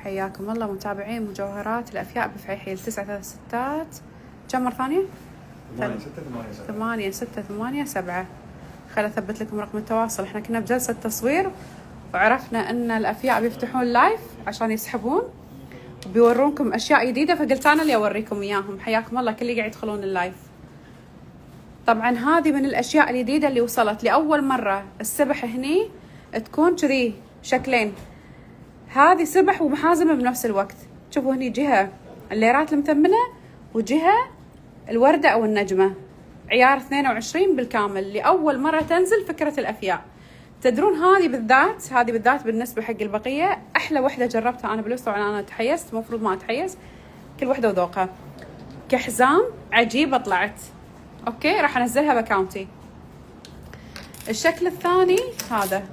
حياكم الله متابعين مجوهرات الأفياء بفعيحيل. 936 كم مرة ثانية؟ 8687. خل أثبت لكم رقم التواصل. احنا كنا بجلسة تصوير وعرفنا ان الأفياء بيفتحون لايف عشان يسحبون وبيورونكم أشياء جديدة، فقلت أنا اللي أوريكم إياهم. حياكم الله كل اللي قاعد يدخلون اللايف. طبعا هذه من الأشياء الجديدة اللي وصلت لأول مرة. السبح هني تكون كذي شكلين، هذه سبح ومحازمة بنفس الوقت. شوفوا هني جهة الليرات المثمنة وجهة الوردة أو النجمة. عيار 22 بالكامل، لأول مرة تنزل فكرة الأفياء. تدرون هذه بالذات بالنسبة حق البقية أحلى وحدة جربتها أنا بالوسط. طبعا أنا تحيزت، مفروض ما أتحيز، كل وحدة وذوقها. كحزام عجيبة طلعت. أوكي راح أنزلها بأكاونتي. الشكل الثاني هذا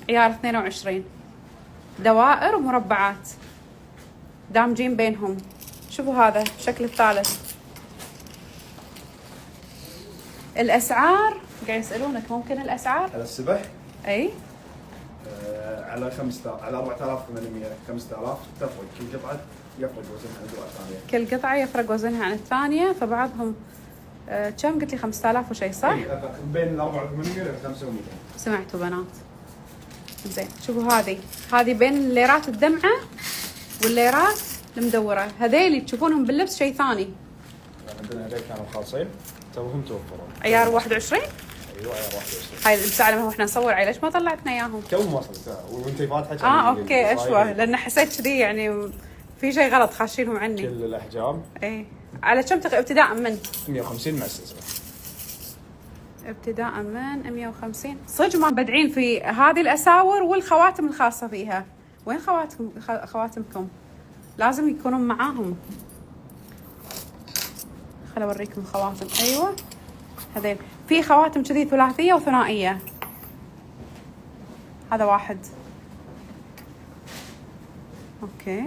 عيار 22، دوائر ومربعات دامجين بينهم. شوفوا هذا الشكل الثالث. الأسعار قاعد يسألونك، ممكن الأسعار على السبح؟ أي على 5000 على 4800 5000 تفرق. كل قطعة يفرق وزنها عن القطعة الثانية. كل قطعة يفرق وزنها عن الثانية، فبعضهم كم قلت لي 5000 وشي صح؟ بين ال 4800 ل 5200. سمعتوا بنات؟ زين شوفوا هذه بين الليرات الدمعة والليرات المدورة. هذيلي تشوفونهم باللبس شيء ثاني. عندنا هذول كانوا خالصين توهم توفروا. عيار 21؟ ايوه عيار 21. هاي المساعدة ما احنا نصور عليه، ليش ما طلعتنا اياهم؟ تو ما وصلت وانت فاتحة. اوكي اشوى، لان حسيت كذي يعني في شيء غلط خاشينهم عني. كل الاحجام. ايه على كم ابتداء من 150 مع السلسلة. ابتداء من 150. صدق ما مبدعين في هذه الاساور والخواتم الخاصة فيها. وين خواتمكم؟ لازم يكونون معاهم. خل اوريكم الخواتم. ايوه هذين في خواتم كذي ثلاثية وثنائية. هذا واحد. اوكي